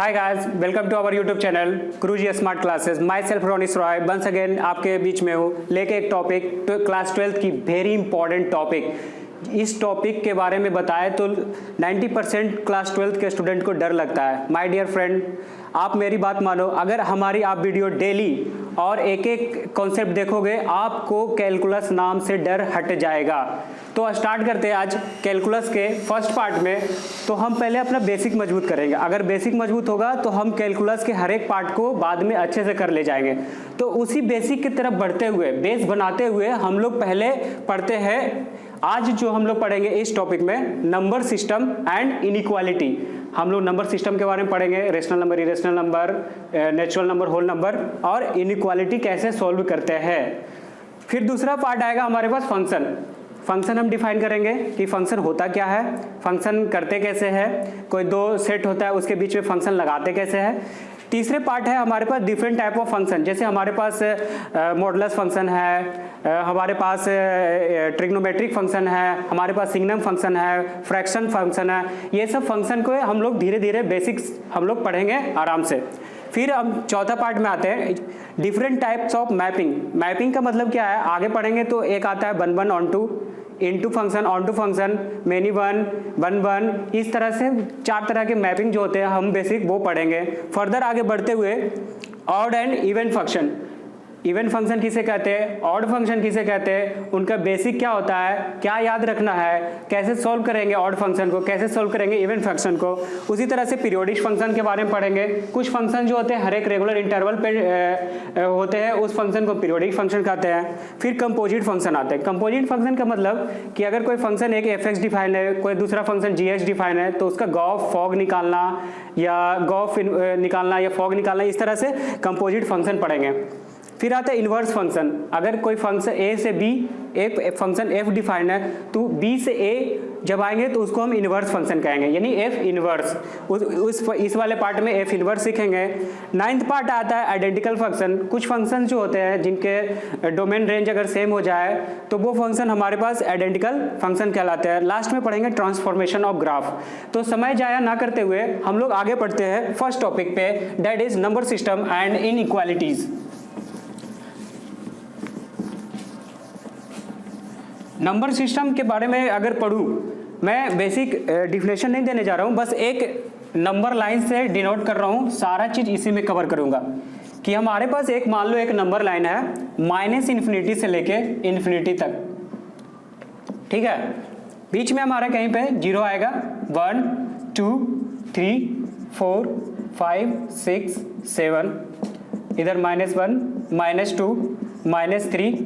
Hi guys, welcome to our YouTube channel Guruji smart classes. My self Ronis Roy once again आपके बीच में हूँ लेके एक टॉपिक क्लास 12th की वेरी इंपॉर्टेंट टॉपिक। इस टॉपिक के बारे में बताए तो 90% क्लास 12th के स्टूडेंट को डर लगता है। माय डियर फ्रेंड, आप मेरी बात मानो, अगर हमारी आप वीडियो डेली और एक एक कॉन्सेप्ट देखोगे आपको कैलकुलस नाम से डर हट जाएगा। तो स्टार्ट करते हैं आज कैलकुलस के फर्स्ट पार्ट में। तो हम पहले अपना बेसिक मजबूत करेंगे। अगर बेसिक मजबूत होगा तो हम कैलकुलस के हर एक पार्ट को बाद में अच्छे से कर ले जाएंगे। तो उसी बेसिक की तरफ बढ़ते हुए, बेस बनाते हुए हम लोग पहले पढ़ते हैं। आज जो हम लोग पढ़ेंगे इस टॉपिक में नंबर सिस्टम एंड इनइक्वालिटी। हम लोग नंबर सिस्टम के बारे में पढ़ेंगे, rational number, irrational number, natural number, whole number और इनइक्वालिटी कैसे सॉल्व करते हैं। फिर दूसरा पार्ट आएगा हमारे पास फंक्शन। फंक्शन हम डिफाइन करेंगे कि फंक्शन होता क्या है, फंक्शन करते कैसे है, कोई दो सेट होता है उसके बीच में फंक्शन लगाते कैसे है। तीसरे पार्ट है हमारे पास डिफरेंट टाइप ऑफ फंक्शन, जैसे हमारे पास मॉडुलस फंक्शन है, हमारे पास ट्रिग्नोमेट्रिक फंक्शन है, हमारे पास सिग्नम फंक्शन है, फ्रैक्शन फंक्शन है। ये सब फंक्शन को हम लोग धीरे धीरे बेसिक्स हम लोग पढ़ेंगे आराम से। फिर हम चौथा पार्ट में आते हैं different types of mapping. Mapping का मतलब क्या है, आगे पढ़ेंगे तो एक आता है one one onto, into function, onto function, many one, one one, इस तरह से चार तरह के मैपिंग जो होते हैं हम बेसिक वो पढ़ेंगे। फर्दर आगे बढ़ते हुए odd and even function. Even function किसे कहते हैं, ऑड फंक्शन किसे कहते हैं, उनका बेसिक क्या होता है, क्या याद रखना है, कैसे सॉल्व करेंगे ऑड फंक्शन को, कैसे सॉल्व करेंगे इवन फंक्शन को। उसी तरह से पीरियोडिक फंक्शन के बारे में पढ़ेंगे। कुछ फंक्शन जो होते हैं हर एक रेगुलर इंटरवल पे होते हैं, उस फंक्शन को पीरियोडिक फंक्शन कहते हैं। फिर कंपोजिट फंक्शन आते हैं। कंपोजिट फंक्शन का मतलब कि अगर कोई फंक्शन एक एफ डिफाइन है, कोई दूसरा फंक्शन जी डिफाइन है, तो उसका गॉफ फॉग निकालना या गॉफ निकालना या फॉग निकालना, इस तरह से कंपोजिट फंक्शन पढ़ेंगे। फिर आता है इन्वर्स फंक्शन। अगर कोई फंक्शन ए से बी, एक फंक्शन एफ डिफाइंड है, तो बी से ए जब आएंगे तो उसको हम इन्वर्स फंक्शन कहेंगे, यानी एफ इन्वर्स। इस वाले पार्ट में एफ इन्वर्स सीखेंगे। नाइन्थ पार्ट आता है आइडेंटिकल फंक्शन। कुछ फंक्शन जो होते हैं जिनके डोमेन रेंज अगर सेम हो जाए तो वो फंक्शन हमारे पास आइडेंटिकल फंक्शन कहलाते हैं। लास्ट में पढ़ेंगे ट्रांसफॉर्मेशन ऑफ ग्राफ। तो समय जाया ना करते हुए हम लोग आगे बढ़ते हैं फर्स्ट टॉपिक पे, that is number system and inequalities. Number system के बारे में अगर पढ़ूं, मैं बेसिक डिफिनेशन नहीं देने जा रहा हूं, बस एक नंबर लाइन से डिनोट कर रहा हूं, सारा चीज इसी में कवर करूंगा। कि हमारे पास एक, मान लो एक नंबर लाइन है माइनस इन्फिनिटी से लेके इन्फिनिटी तक, ठीक है। बीच में हमारा कहीं पे जीरो आएगा, 1 2 3 4 5 6 7, इधर -1 -2 -3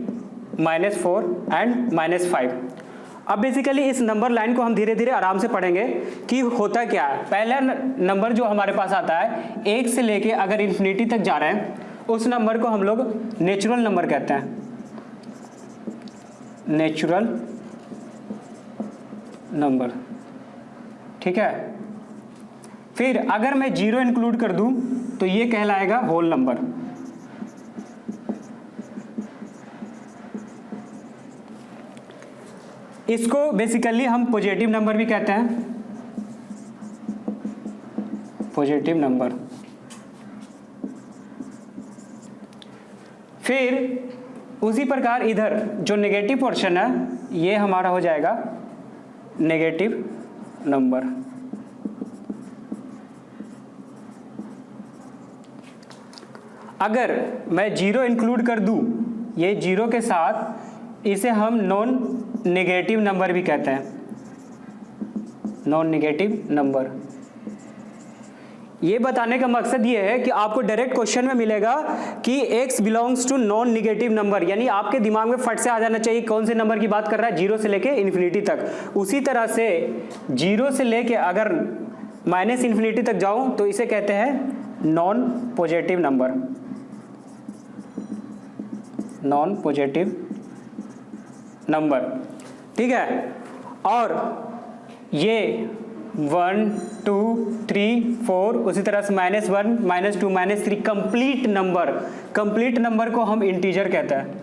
-4 एंड -5। अब बेसिकली इस नंबर लाइन को हम धीरे धीरे आराम से पढ़ेंगे कि होता क्या है। पहला नंबर जो हमारे पास आता है 1 से लेके अगर इन्फिनिटी तक जा रहे हैं, उस नंबर को हम लोग नेचुरल नंबर कहते हैं, नेचुरल नंबर, ठीक है। फिर अगर मैं जीरो इंक्लूड कर दूं तो ये कहलाएगा होल नंबर। इसको बेसिकली हम पॉजिटिव नंबर भी कहते हैं, पॉजिटिव नंबर। फिर उसी प्रकार इधर जो नेगेटिव पोर्शन है ये हमारा हो जाएगा नेगेटिव नंबर। अगर मैं जीरो इंक्लूड कर दूं, ये जीरो के साथ, इसे हम नॉन नेगेटिव नंबर भी कहते हैं, नॉन नेगेटिव नंबर। ये बताने का मकसद ये है कि आपको डायरेक्ट क्वेश्चन में मिलेगा कि x belongs to non negative number, यानी आपके दिमाग में फट से आ जाना चाहिए कौन से नंबर की बात कर रहा है, जीरो से लेके इन्फिनिटी तक। उसी तरह से जीरो से लेके अगर माइनस इन्फिनिटी तक जाऊं तो इसे कहते हैं non positive number, non positive number, ठीक है। और ये 1 2 3 4, उसी तरह से -1 -2 -3 कंप्लीट नंबर। कंप्लीट नंबर को हम इंटीजर कहते हैं।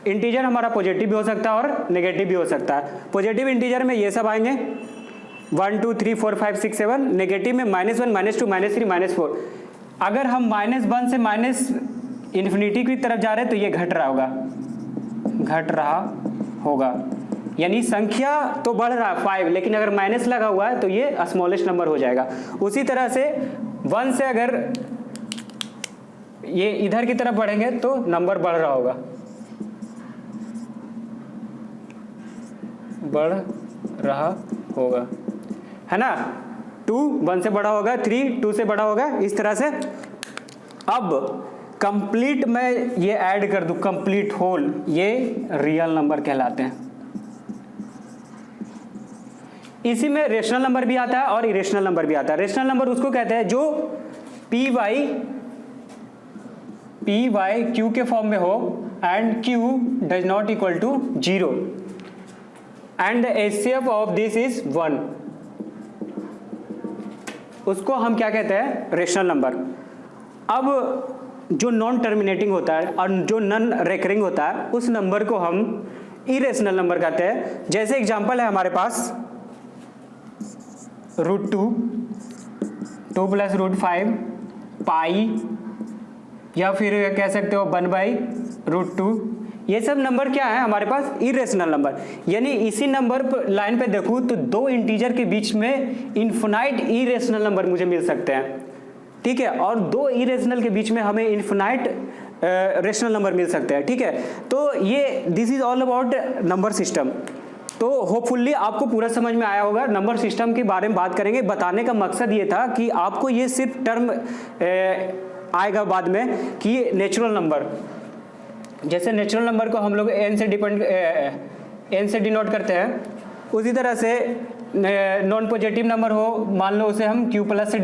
इंटीजर हमारा पॉजिटिव भी हो सकता है और नेगेटिव भी हो सकता है। पॉजिटिव इंटीजर में ये सब आएंगे, 1 2 3 4 5 6 7, नेगेटिव में -1 -2 -3 -4। अगर हम -1 से माइनस इन्फिनिटी की तरफ जा रहे हैं तो ये घट रहा होगा, यानी संख्या तो बढ़ रहा है 5, लेकिन अगर माइनस लगा हुआ है तो ये स्मॉलेस्ट नंबर हो जाएगा। उसी तरह से 1 से अगर ये इधर की तरफ बढ़ेंगे तो नंबर बढ़ रहा होगा, है ना। 2 1 से बड़ा होगा, 3 2 से बड़ा होगा, इस तरह से। अब कंप्लीट मैं ये ऐड कर दूं, कंप्लीट होल, ये रियल नंबर कहलाते हैं। इसी में रेशनल नंबर भी आता है और इरेशनल नंबर भी आता है। रेशनल नंबर उसको कहते हैं जो पी वाई क्यू के फॉर्म में हो and q does not equal to 0 and the HCF of this is 1, उसको हम क्या कहते हैं, रेशनल नंबर। अब जो नॉन टर्मिनेटिंग होता है और जो नॉन रेकरिंग होता है उस नंबर को हम इरेशनल नंबर कहते हैं। जैसे एग्जांपल है हमारे पास √2, 2 + √5, पाई, या फिर कह सकते हो 1/√2। ये सब नंबर क्या है हमारे पास, इरेशनल नंबर। यानी इसी नंबर लाइन पे देखूँ तो 2 इंटीजर के बीच में इन्फिनाइट इरेशनल नंबर मुझे मिल सकते हैं, ठीक है, और 2 इरेशनल के बीच में हमें इन्फिनाइट रेशनल नंबर मिल सकते हैं, ठीक है। तो ये this is all about number system. तो होपफुली आपको पूरा समझ में आया होगा। नंबर सिस्टम के बारे में बात करेंगे। बताने का मकसद ये था कि आपको ये सिर्फ टर्म आएगा बाद में कि नेचुरल नंबर, जैसे नेचुरल नंबर को हम लोग n से डिनोट करते हैं, उसी तरह से नॉन पॉजिटिव नंबर हो, मान लो उसे हम q+ से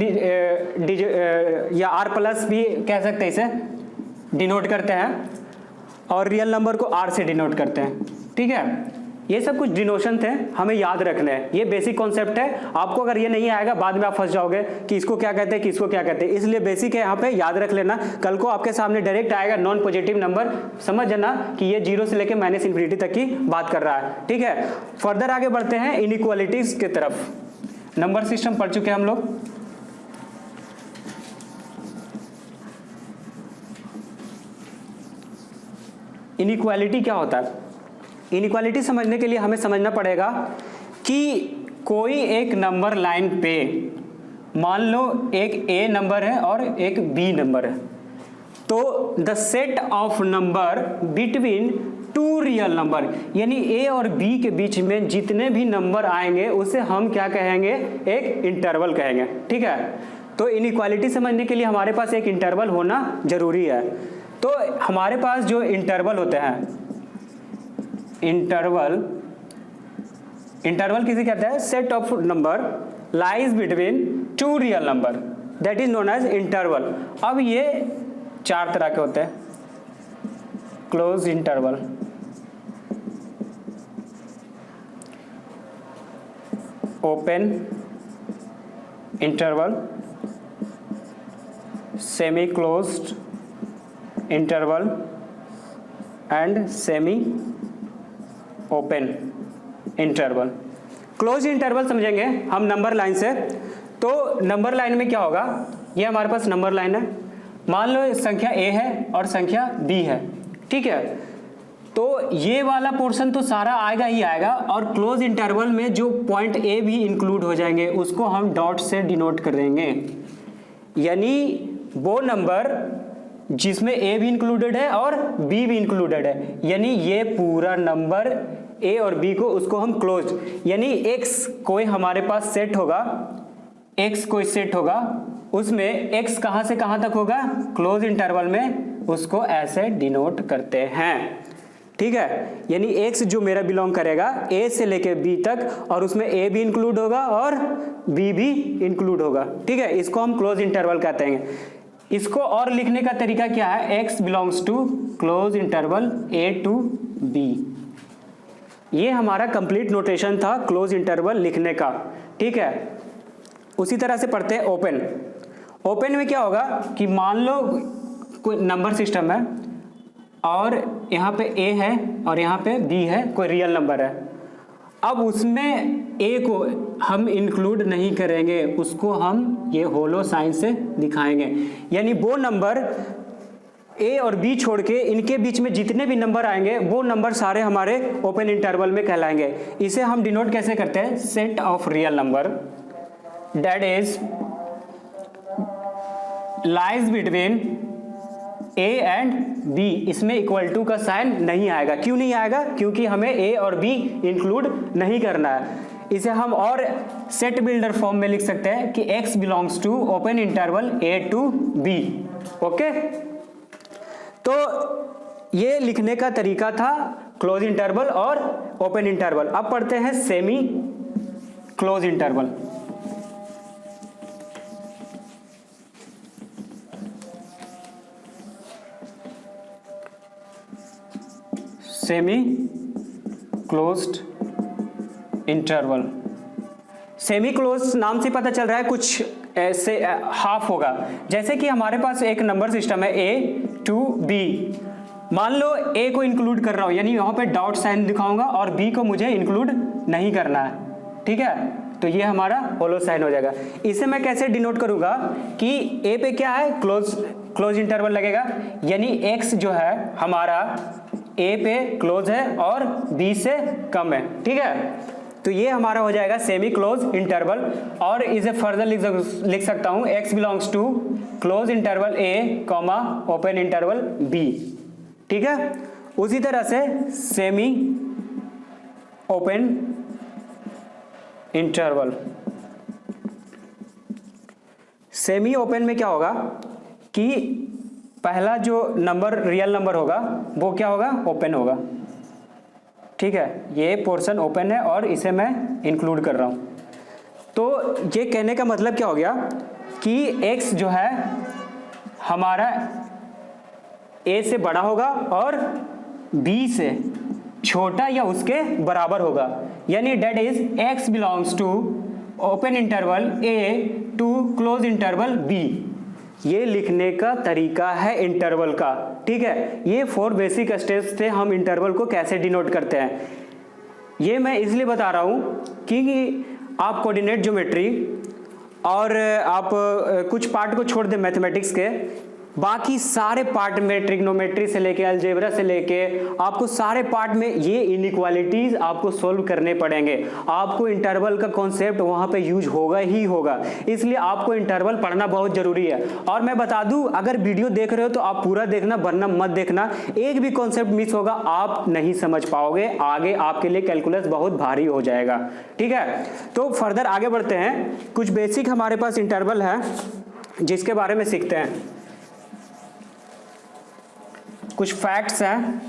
या r+ भी कह सकते हैं, इसे डिनोट करते हैं, और रियल नंबर को r से डिनोट करते हैं, ठीक है। ये सब कुछ डिनोशन थे, हमें याद रखने हैं। ये बेसिक कॉन्सेप्ट है। आपको अगर ये नहीं आएगा बाद में आप फंस जाओगे कि इसको क्या कहते हैं, कि इसको क्या कहते हैं, इसलिए बेसिक है, यहाँ पे याद रख लेना। कल को आपके सामने डायरेक्ट आएगा नॉन पॉजिटिव नंबर, समझ जाना कि ये 0 से लेकर -इन्फिनिटी तक की बात कर रहा है, ठीक है। फर्दर आगे बढ़ते हैं इनइक्वालिटीज की तरफ। नंबर सिस्टम पढ़ चुके हैं हम लोग। इनइक्वालिटी क्या होता है? इनइक्वालिटी समझने के लिए हमें समझना पड़ेगा कि कोई एक नंबर लाइन पे, मान लो एक A नंबर है और एक B नंबर है, तो the set of number between 2 real number, यानी A और B के बीच में जितने भी नंबर आएंगे उसे हम क्या कहेंगे, एक इंटरवल कहेंगे, ठीक है। तो इनइक्वालिटी समझने के लिए हमारे पास एक इंटरवल होना जरूरी है। तो हमारे पास जो इंटरवल होते हैं, इंटरवल किसे कहते हैं, set of number lies between 2 real number, that is known as interval. अब ये 4 तरह के होते हैं। Close interval, open interval, semi closed interval and semi open interval. Close interval समझेंगे हम नंबर लाइन से। तो नंबर लाइन में क्या होगा, ये हमारे पास नंबर लाइन है, मान लो संख्या A है और संख्या B है, ठीक है। तो ये वाला पोर्शन तो सारा आएगा ही आएगा, और क्लोज इंटरवल में जो पॉइंट A भी इंक्लूड हो जाएंगे उसको हम डॉट से डिनोट कर देंगे। यानी वो नंबर जिसमें A भी इंक्लूडेड है और B भी इंक्लूडेड है, यानी ये पूरा नंबर A और B को, उसको हम क्लोज, यानी X कोई हमारे पास सेट होगा, X कोई सेट होगा, उसमें X कहाँ से कहाँ तक होगा, क्लोज इंटरवल में, उसको ऐसे डिनोट करते हैं, ठीक है। यानी X जो मेरा बिलोंग करेगा A से लेके B तक, और उसमें A भी इंक्लूड होगा और B भी इंक्लूड होगा, ठीक है। इसको हम क्लोज इंटरवल कहते हैं। इसको और लिखने का तरीका क्या है, X belongs to close interval A to B। ये हमारा कंप्लीट नोटेशन था क्लोज इंटरवल लिखने का, ठीक है। उसी तरह से पढ़ते हैं ओपन। ओपन में क्या होगा कि मान लो कोई नंबर सिस्टम है और यहाँ पे A है और यहाँ पे B है, कोई रियल नंबर है। अब उसमें ए को हम इंक्लूड नहीं करेंगे, उसको हम ये होलो साइन से दिखाएंगे, यानी वो नंबर ए और बी छोड़ के इनके बीच में जितने भी नंबर आएंगे वो नंबर सारे हमारे ओपन इंटरवल में कहलाएंगे। इसे हम डिनोट कैसे करते हैं, set of real number that is lies between A and B. इसमें इक्वल टू का साइन नहीं आएगा। क्यों नहीं आएगा, क्योंकि हमें ए और बी इंक्लूड नहीं करना है। इसे हम और सेट बिल्डर फॉर्म में लिख सकते हैं कि x belongs to open interval a to b। Okay, तो ये लिखने का तरीका था क्लोज इंटरवल और ओपन इंटरवल। अब पढ़ते हैं semi close interval. Semi closed interval, semi close नाम से पता चल रहा है कुछ ऐसे हाफ होगा। जैसे कि हमारे पास एक नंबर सिस्टम है a टू b, मान लो a को इंक्लूड कर रहा हूं, यानी यहाँ पे डॉट साइन दिखाऊंगा और b को मुझे इंक्लूड नहीं करना है, ठीक है, तो ये हमारा होलो साइन हो जाएगा। इसे मैं कैसे डिनोट करूंगा कि a पे क्या है, क्लोज इंटरवल लगेगा, यानी x जो है हमारा a पे क्लोज है और b से कम है, ठीक है, तो ये हमारा हो जाएगा सेमी क्लोज इंटरवल। और इसे फर्दर लिख सकता हूं x belongs to close interval a comma open interval b, ठीक है। उसी तरह से semi open interval, semi open में क्या होगा कि पहला जो नंबर रियल नंबर होगा वो क्या होगा, ओपन होगा, ठीक है, ये पोर्शन ओपन है और इसे मैं इंक्लूड कर रहा हूं। तो ये कहने का मतलब क्या हो गया कि x जो है हमारा a से बड़ा होगा और b से छोटा या उसके बराबर होगा, यानी that is x belongs to open interval a to close interval b। ये लिखने का तरीका है इंटरवल का, ठीक है। ये 4 बेसिक स्टेप्स थे हम इंटरवल को कैसे डिनोट करते हैं। ये मैं इसलिए बता रहा हूँ क्योंकि आप कोऑर्डिनेट ज्योमेट्री और आप कुछ पार्ट को छोड़ दें मैथमेटिक्स के, बाकी सारे पार्ट में ट्रिग्नोमेट्री से लेके अलजेब्रा से लेके आपको सारे पार्ट में ये इनइक्वालिटीज आपको सोल्व करने पड़ेंगे। आपको इंटरवल का कॉन्सेप्ट वहाँ पे यूज होगा ही होगा, इसलिए आपको इंटरवल पढ़ना बहुत जरूरी है। और मैं बता दूं, अगर वीडियो देख रहे हो तो आप पूरा देखना, वरना मत देखना। एक भी कॉन्सेप्ट मिस होगा आप नहीं समझ पाओगे, आगे आपके लिए कैलकुलस बहुत भारी हो जाएगा, ठीक है। तो फर्दर आगे बढ़ते हैं। कुछ बेसिक हमारे पास इंटरवल है जिसके बारे में सीखते हैं। कुछ फैक्ट्स हैं,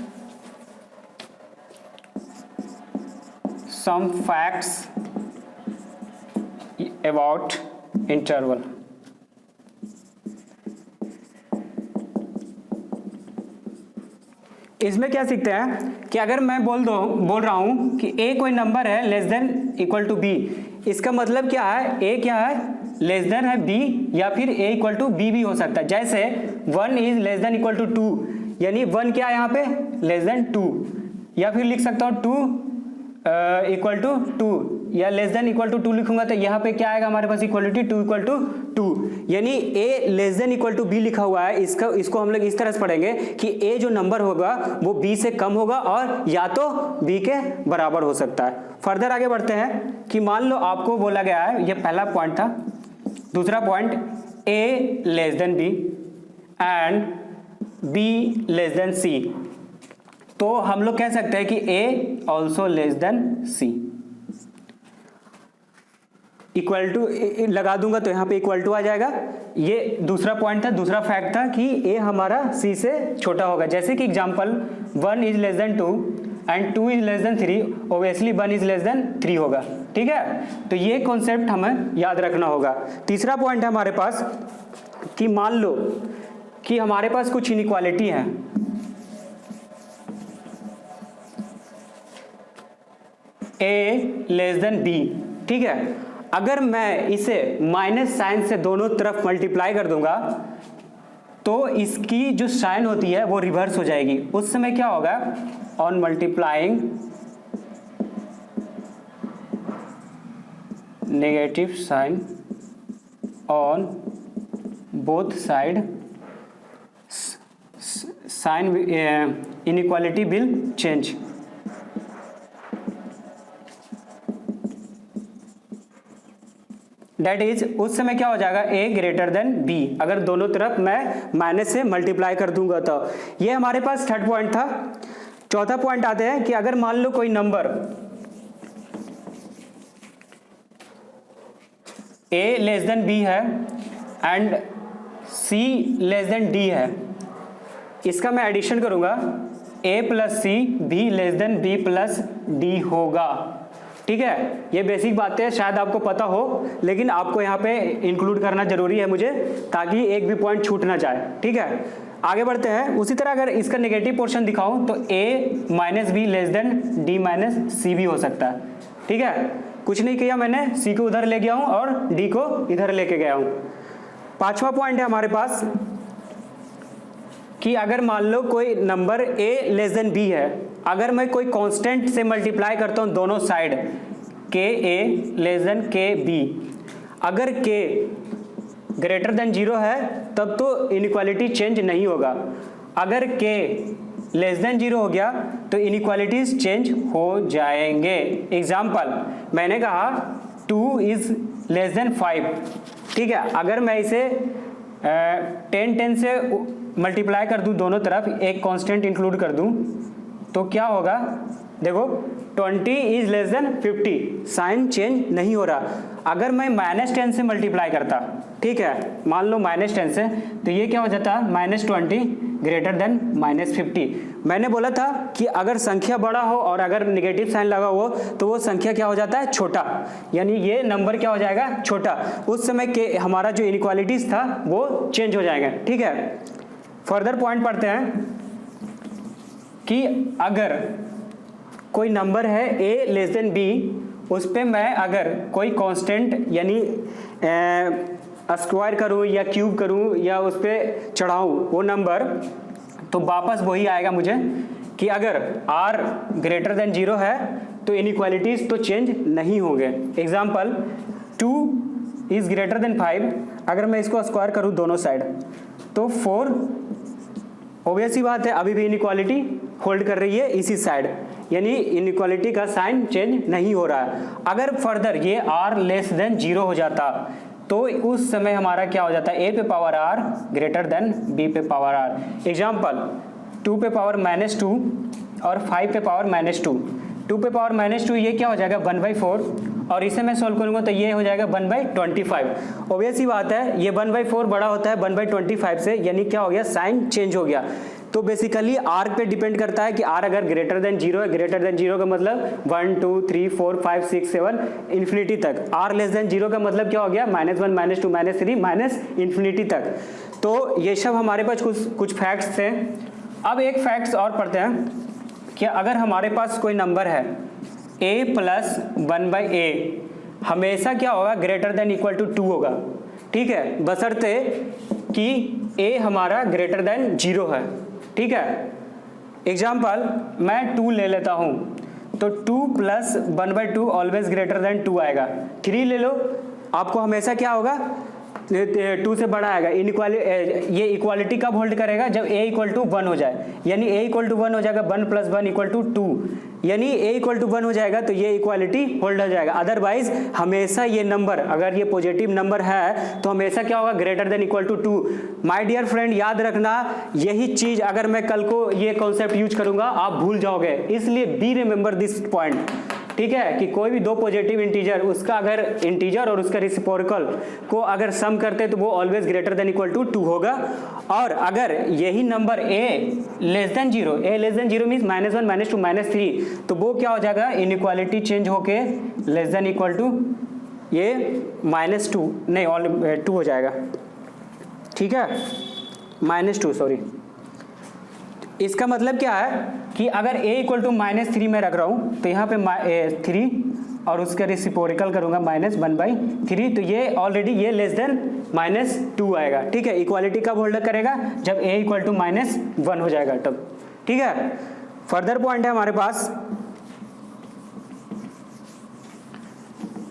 सम फैक्ट्स अबाउट इंटरवल। इसमें क्या सीखते हैं कि अगर मैं बोल रहा हूं कि a कोई नंबर है less than equal to b, इसका मतलब क्या है, a क्या है, लेस देन है b, या फिर a इक्वल टू b भी हो सकता है। जैसे 1 is less than equal to 2, यानी 1 क्या है यहाँ पे, लेस देन 2, या फिर लिख सकता हूँ 2 इक्वल टू 2, या लेस देन इक्वल टू 2 लिखूंगा तो यहाँ पे क्या आएगा हमारे पास, इक्वलिटी 2 इक्वल टू 2, यानी a less than equal to b लिखा हुआ है। इसको हम लोग इस तरह से पढ़ेंगे कि a जो नंबर होगा वो b से कम होगा और या तो b के बराबर हो सकता है। फर्दर आगे बढ़ते हैं कि मान लो आपको बोला गया है, ये पहला पॉइंट था। दूसरा point, a less than b and b less than c, तो हम लोग कह सकते हैं कि a also less than c। Equal to लगा दूंगा तो यहाँ पे इक्वल टू आ जाएगा। ये दूसरा पॉइंट था, दूसरा फैक्ट था कि a हमारा c से छोटा होगा। जैसे कि example 1 is less then 2 and 2 is less then 3, obviously 1 is less then 3 होगा, ठीक है। तो ये कॉन्सेप्ट हमें याद रखना होगा। तीसरा पॉइंट है हमारे पास कि मान लो कि हमारे पास कुछ इनइक्वालिटी है, a लेस देन b, ठीक है। अगर मैं इसे माइनस साइन से दोनों तरफ मल्टीप्लाई कर दूंगा तो इसकी जो साइन होती है वो रिवर्स हो जाएगी। उस समय क्या होगा, on multiplying negative sign on both side sign inequality will change. That is उस समय क्या हो जाएगा, ए ग्रेटर देन बी, अगर दोनों तरफ मैं माइनस से मल्टीप्लाई कर दूंगा तो। ये हमारे पास थर्ड पॉइंट था। चौथा पॉइंट आते हैं कि अगर मान लो कोई number A less than B है and C less than D है, इसका मैं एडिशन करूंगा, ए प्लस सी भी less than B plus D होगा। ठीक है, ये बेसिक बातें शायद आपको पता हो, लेकिन आपको यहाँ पे इंक्लूड करना जरूरी है मुझे, ताकि एक भी पॉइंट छूट ना जाए। ठीक है, आगे बढ़ते हैं। उसी तरह अगर इसका नेगेटिव पोर्शन दिखाऊं तो A minus B less than D minus C भी हो सकता है। ठीक है, कुछ नहीं किया मैंने, सी को उधर ले गया हूं और डी को इधर लेके गया हूं। पांचवा पॉइंट है हमारे पास कि अगर मान लो कोई number A less than B है, अगर मैं कोई कांस्टेंट से मल्टीप्लाई करता हूं दोनों साइड, के ए लेस देन के बी, अगर के ग्रेटर देन 0 है तब तो इनइक्वालिटी चेंज नहीं होगा। अगर के लेस देन 0 हो गया तो इनइक्वालिटीज चेंज हो जाएंगे। एग्जाम्पल, मैंने कहा 2 इज लेस देन 5। ठीक है, अगर मैं इसे 10 से मल्टीप्लाई कर दूं दोनों तरफ, एक कांस्टेंट इंक्लूड कर दूं, तो क्या होगा, देखो 20 is less than 50, sign change नहीं हो रहा। अगर मैं -10 से मल्टीप्लाई करता, ठीक है, मान लो -10 से, तो ये क्या हो जाता है, -20 ग्रेटर देन -50। मैंने बोला था कि अगर संख्या बड़ा हो और अगर नेगेटिव साइन लगा हो तो वो संख्या क्या हो जाता है, छोटा, यानी ये नंबर क्या हो जाएगा, छोटा। उस समय के हमारा जो इनइक्वालिटीज था वो चेंज हो जाएगा। ठीक है, फर्दर पॉइंट पढ़ते हैं कि अगर कोई नंबर है a लेस देन b, उस पर मैं अगर कोई कांस्टेंट यानी स्क्वायर करूं या क्यूब करूं या उस पर चढ़ाऊं वो नंबर, तो वापस वही आएगा मुझे कि अगर r ग्रेटर देन 0 है तो इनइक्वालिटीज तो चेंज नहीं होंगे। एग्जाम्पल, 2 इज ग्रेटर देन 5, अगर मैं इसको स्क्वायर करूं दोनों साइड तो 4, ऑब्वियस ही बात है अभी भी इनइक्वालिटी होल्ड कर रही है इसी साइड, यानी इनइक्वालिटी का साइन चेंज नहीं हो रहा है। अगर फर्दर ये r लेस देन 0 हो जाता तो उस समय हमारा क्या हो जाता है, a पे power r greater than b पे पावर r। एग्जाम्पल, 2 पे पावर -2 और 5 पे पावर -2, 2 पे पावर -2 ये क्या हो जाएगा, 1/4, और इसे मैं सोल्व करूंगा तो ये हो जाएगा 1/25। ऑब्वियस ही बात है ये 1/4 बड़ा होता है 1/25 से, यानी क्या हो गया, साइन चेंज हो गया। तो बेसिकली r पे डिपेंड करता है कि r अगर ग्रेटर देन 0 है, ग्रेटर देन 0 का मतलब 1 2 3 4 5 6 7 इन्फिनिटी तक, r लेस देन 0 का मतलब क्या हो गया, -1 -2 -3 इन्फिनिटी तक। तो ये सब हमारे पास कुछ फैक्ट्स थे। अब एक फैक्ट्स और पढ़ते हैं कि अगर हमारे पास कोई नंबर है a प्लस 1/a, हमेशा क्या होगा, ग्रेटर देन इक्वल टू 2 होगा। ठीक है, बशर्ते कि a हमारा ग्रेटर देन 0 है। ठीक है, एग्जाम्पल मैं 2 ले लेता हूं तो 2 प्लस 1/2 ऑलवेज ग्रेटर देन 2 आएगा। 3 ले लो, आपको हमेशा क्या होगा, 2 से बड़ा आएगा। ये इक्वालिटी कब होल्ड करेगा, जब a इक्वल टू 1 हो जाए, यानी a इक्वल टू 1 हो जाएगा, 1 + 1 = 2, यानी a इक्वल टू 1 हो जाएगा तो ये इक्वालिटी होल्ड हो जाएगा। अदरवाइज हमेशा ये नंबर, अगर ये पॉजिटिव नंबर है तो हमेशा क्या होगा, greater than equal to 2। My dear friend, याद रखना यही चीज अगर मैं कल को ये कॉन्सेप्ट यूज करूंगा आप भूल जाओगे, इसलिए बी रिमेंबर दिस पॉइंट। ठीक है, कि कोई भी दो पॉजिटिव इंटीजर, उसका अगर इंटीजर और उसका रेसिप्रोकल को अगर सम करते तो वो always greater than equal to 2 होगा। और अगर यही number a less than 0 means -1 -2 -3, तो वो क्या हो जाएगा, इनइक्वालिटी चेंज होके लेस देन इक्वल टू ये -2 नहीं 2 हो जाएगा। ठीक है, -2 सॉरी। इसका मतलब क्या है कि अगर a इक्वल टू -3 में रख रहा हूं तो यहाँ पे 3 और उसका रेसिप्रोकल करूंगा -1/3, तो ये ऑलरेडी ये लेस देन -2 आएगा। ठीक है, इक्वालिटी कब होल्ड करेगा, जब a इक्वल टू -1 हो जाएगा तब। ठीक है, फर्दर पॉइंट है हमारे पास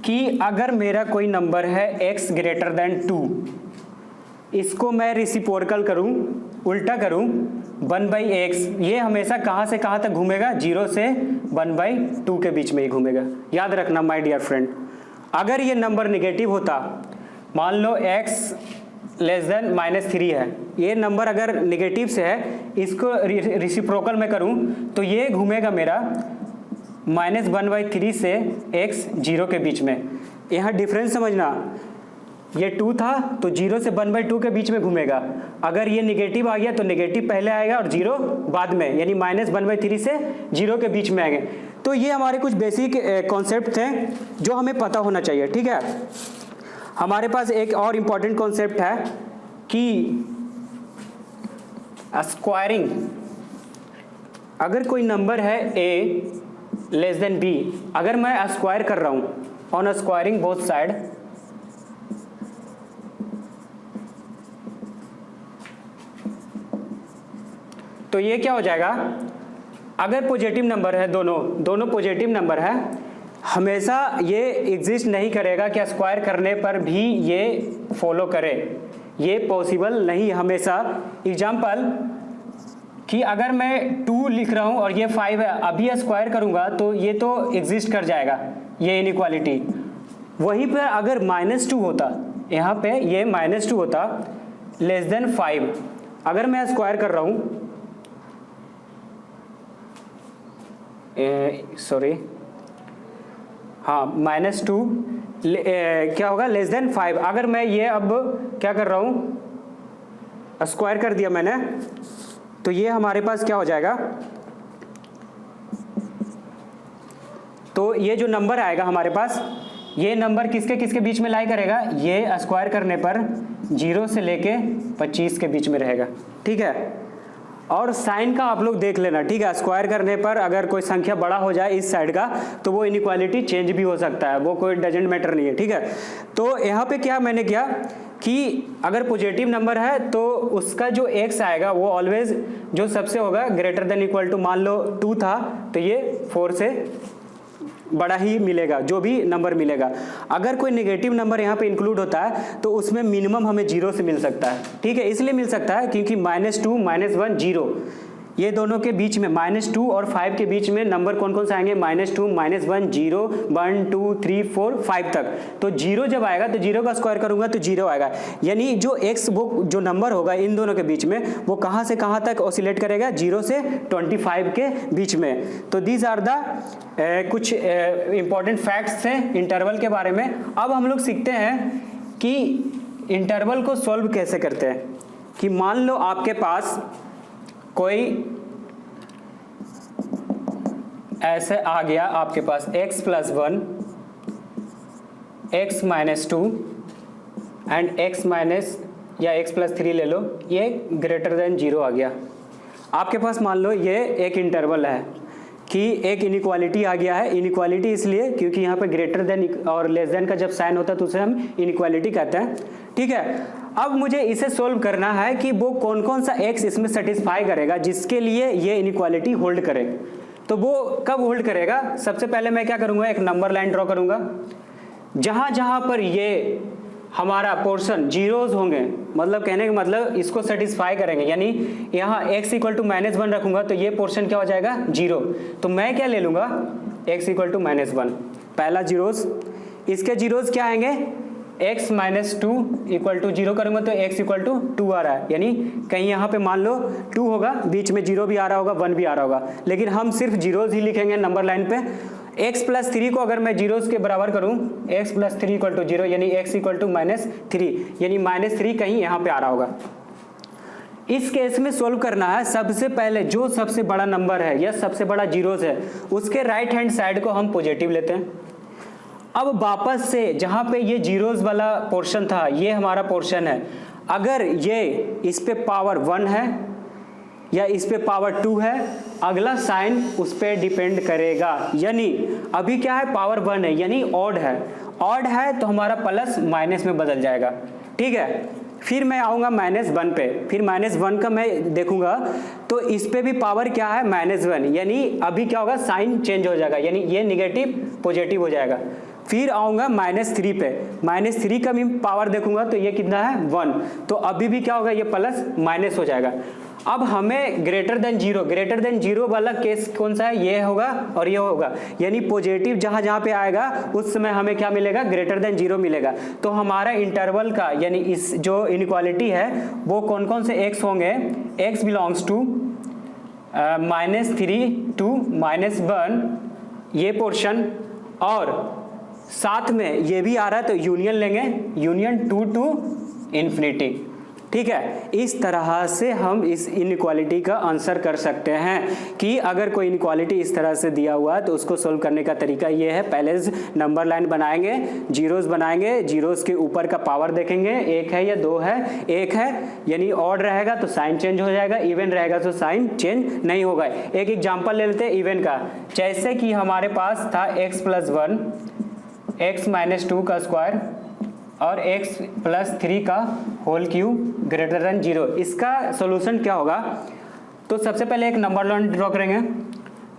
कि अगर मेरा कोई नंबर है x ग्रेटर देन 2, इसको मैं रेसिप्रोकल करूं, उल्टा करूं 1/x, ये हमेशा कहाँ से कहाँ तक घूमेगा, 0 से 1/2 के बीच में ही घूमेगा। याद रखना माय डियर फ्रेंड, अगर ये नंबर निगेटिव होता, मान लो x लेस देन -3 है, ये नंबर अगर निगेटिव से है, इसको रेसिप्रोकल में करूं तो ये घूमेगा मेरा -1/3 से x 0 के बीच में। यहाँ डिफरेंस समझना, ये 2 था तो 0 से 1/2 के बीच में घूमेगा। अगर ये निगेटिव आ गया तो निगेटिव पहले आएगा और 0 बाद में, यानी -1/3 से 0 के बीच में आएंगे। तो ये हमारे कुछ बेसिक कॉन्सेप्ट थे जो हमें पता होना चाहिए, ठीक है। हमारे पास एक और इम्पॉर्टेंट कॉन्सेप्ट है कि स्क्वायरिंग। अगर कोई नंबर है a लेस देन b, अगर मैं स्क्वायर कर रहा हूँ ऑन स्क्वायरिंग बोथ साइड, तो ये क्या हो जाएगा, अगर पॉजिटिव नंबर है, दोनों पॉजिटिव नंबर है, हमेशा ये एग्जिस्ट नहीं करेगा कि स्क्वायर करने पर भी ये फॉलो करे, ये पॉसिबल नहीं हमेशा। एग्जाम्पल कि अगर मैं 2 लिख रहा हूँ और ये 5 है, अभी स्क्वायर करूँगा तो ये तो एग्जिस्ट कर जाएगा, ये इनइक्वालिटी। वहीं पर अगर -2 होता, यहाँ पे ये -2 होता लेस देन 5, अगर मैं स्क्वायर कर रहा हूँ, सॉरी हाँ -2 क्या होगा, लेस देन 5। अगर मैं ये अब क्या कर रहा हूँ, स्क्वायर कर दिया मैंने, तो ये हमारे पास क्या हो जाएगा, तो ये जो नंबर आएगा हमारे पास, ये नंबर किसके किसके बीच में लाई करेगा, ये स्क्वायर करने पर 0 से लेके 25 के बीच में रहेगा, ठीक है। और साइन का आप लोग देख लेना, ठीक है। स्क्वायर करने पर अगर कोई संख्या बड़ा हो जाए इस साइड का तो वो इनइक्वालिटी चेंज भी हो सकता है, वो कोई डजेंट मैटर नहीं है, ठीक है। तो यहाँ पे क्या मैंने किया कि अगर पॉजिटिव नंबर है तो उसका जो x आएगा वो ऑलवेज जो सबसे होगा ग्रेटर देन इक्वल टू, मान लो 2 था तो ये 4 से बड़ा ही मिलेगा, जो भी नंबर मिलेगा। अगर कोई नेगेटिव नंबर यहाँ पे इंक्लूड होता है तो उसमें मिनिमम हमें 0 से मिल सकता है, ठीक है। इसलिए मिल सकता है क्योंकि -2 -1 0, ये दोनों के बीच में -2 और 5 के बीच में नंबर कौन कौन से आएंगे, -2 -1 0 1 2 3 4 5 तक। तो 0 जब आएगा तो 0 का स्क्वायर करूंगा तो 0 आएगा, यानी जो x वो जो नंबर होगा इन दोनों के बीच में वो कहाँ से कहाँ तक ऑसिलेट करेगा, 0 से 25 के बीच में। तो दीज आर द कुछ इंपॉर्टेंट फैक्ट्स हैं इंटरवल के बारे में। अब हम लोग सीखते हैं कि इंटरवल को सॉल्व कैसे करते हैं। कि मान लो आपके पास कोई ऐसे आ गया, आपके पास x + 1 x - 2 and x minus या x + 3 ले लो, ये ग्रेटर देन 0 आ गया। आपके पास मान लो ये एक इंटरवल है कि एक इनइक्वालिटी आ गया है। इनइक्वालिटी इसलिए क्योंकि यहाँ पे ग्रेटर देन और लेस देन का जब साइन होता है तो उसे हम इनइक्वालिटी कहते हैं, ठीक है। अब मुझे इसे सोल्व करना है कि वो कौन कौन सा x इसमें सेटिस्फाई करेगा जिसके लिए ये इनइक्वालिटी होल्ड करे। तो वो कब होल्ड करेगा, सबसे पहले मैं क्या करूँगा, एक नंबर लाइन ड्रॉ करूँगा। जहाँ जहाँ पर ये हमारा पोर्शन जीरोज होंगे, मतलब कहने का मतलब इसको सेटिस्फाई करेंगे, यानी यहाँ x = -1 रखूंगा तो ये पोर्शन क्या हो जाएगा, 0। तो मैं क्या ले लूँगा, x = -1 पहला जीरोज। इसके जीरोज क्या आएंगे, x - 2 = 0 करूँगा तो x = 2 आ रहा है, यानी कहीं यहाँ पे मान लो 2 होगा, बीच में 0 भी आ रहा होगा, 1 भी आ रहा होगा, लेकिन हम सिर्फ जीरोज ही लिखेंगे नंबर लाइन पे। x + 3 को अगर मैं जीरोज के बराबर करूं, x + 3 = 0, यानी x = -3, यानी -3 कहीं यहाँ पे आ रहा होगा। इस केस में सोल्व करना है, सबसे पहले जो सबसे बड़ा नंबर है या सबसे बड़ा जीरोज है उसके राइट हैंड साइड को हम पॉजिटिव लेते हैं। अब वापस से जहाँ पे ये जीरोज वाला पोर्शन था, ये हमारा पोर्शन है, अगर ये इस पे पावर 1 है या इस पे पावर 2 है, अगला साइन उस पे डिपेंड करेगा। यानी अभी क्या है, पावर 1 है यानी ऑड है, ऑड है तो हमारा प्लस माइनस में बदल जाएगा, ठीक है। फिर मैं आऊँगा -1 पे, फिर -1 का मैं देखूंगा तो इस पे भी पावर क्या है, -1, यानी अभी क्या होगा, साइन चेंज हो जाएगा, यानी ये निगेटिव पॉजिटिव हो जाएगा। फिर आऊँगा -3 पे, -3 का भी पावर देखूंगा तो ये कितना है 1, तो अभी भी क्या होगा, ये प्लस माइनस हो जाएगा। अब हमें ग्रेटर देन जीरो वाला केस कौन सा है, ये होगा और ये होगा, यानी पॉजिटिव जहाँ जहाँ पे आएगा उस समय हमें क्या मिलेगा, ग्रेटर देन जीरो मिलेगा। तो हमारा इंटरवल का यानी इस जो इनइक्वालिटी है वो कौन कौन से एक्स होंगे, x बिलोंग्स टू -3 to -1 ये पोर्शन, और साथ में ये भी आ रहा है तो यूनियन लेंगे, यूनियन 2 to इन्फिनिटी। ठीक है, इस तरह से हम इस इनइक्वालिटी का आंसर कर सकते हैं कि अगर कोई इनइक्वालिटी इस तरह से दिया हुआ है तो उसको सोल्व करने का तरीका ये है, पहले नंबर लाइन बनाएंगे, जीरोस बनाएंगे, जीरोस के ऊपर का पावर देखेंगे, एक है या दो है, एक है यानी ऑड रहेगा तो साइन चेंज हो जाएगा, इवन रहेगा तो साइन चेंज नहीं होगा। एक एग्जांपल ले लेते हैं इवन का, जैसे कि हमारे पास था x + 1 x - 2 का स्क्वायर और x + 3 का होल क्यूब ग्रेटर देन 0। इसका सॉल्यूशन क्या होगा, तो सबसे पहले एक नंबर लाइन ड्रॉ करेंगे।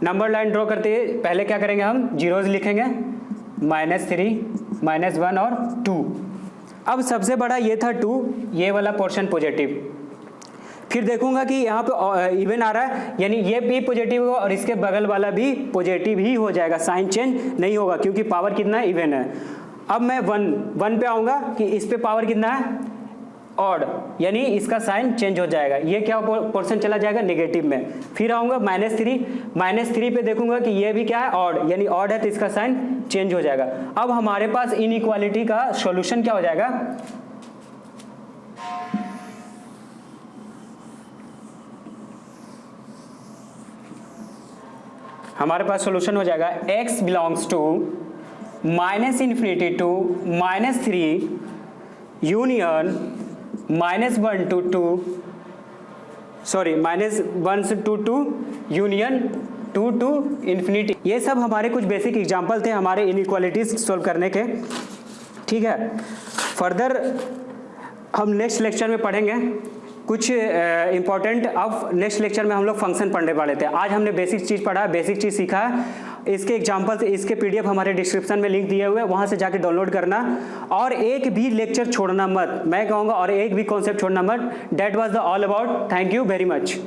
नंबर लाइन ड्रॉ करते ही पहले क्या करेंगे, हम जीरोज लिखेंगे, -3 -1 और 2। अब सबसे बड़ा ये था 2, ये वाला पोर्शन पॉजिटिव, फिर देखूंगा कि यहाँ पे इवन आ रहा है यानी ये भी पॉजिटिव होगा और इसके बगल वाला भी पॉजिटिव ही हो जाएगा, साइन चेंज नहीं होगा क्योंकि पावर कितना है, इवन है। अब मैं 1 पे आऊँगा कि इस पे पावर कितना है, ऑड, यानी इसका साइन चेंज हो जाएगा, ये क्या पोर्शन चला जाएगा नेगेटिव में। फिर आऊँगा -3 पे देखूंगा कि ये भी क्या है, ऑड, यानी ऑड है तो इसका साइन चेंज हो जाएगा। अब हमारे पास इनइक्वालिटी का सॉल्यूशन क्या हो जाएगा, हमारे पास सॉल्यूशन हो जाएगा x belongs to -∞ to -3 union -1 to 2 union 2 to infinity. ये सब हमारे कुछ बेसिक एग्जांपल थे हमारे इनइक्वालिटीज सोल्व करने के। ठीक है, फर्दर हम नेक्स्ट लेक्चर में पढ़ेंगे कुछ इंपॉर्टेंट। अब नेक्स्ट लेक्चर में हम लोग फंक्शन पढ़ने वाले थे। आज हमने बेसिक चीज़ पढ़ा, बेसिक चीज़ सीखा है। इसके एग्जांपल्स, इसके पीडीएफ हमारे डिस्क्रिप्शन में लिंक दिए हुए हैं, वहाँ से जाके डाउनलोड करना और एक भी लेक्चर छोड़ना मत, मैं कहूँगा, और एक भी कॉन्सेप्ट छोड़ना मत। That was the all about. Thank you very much.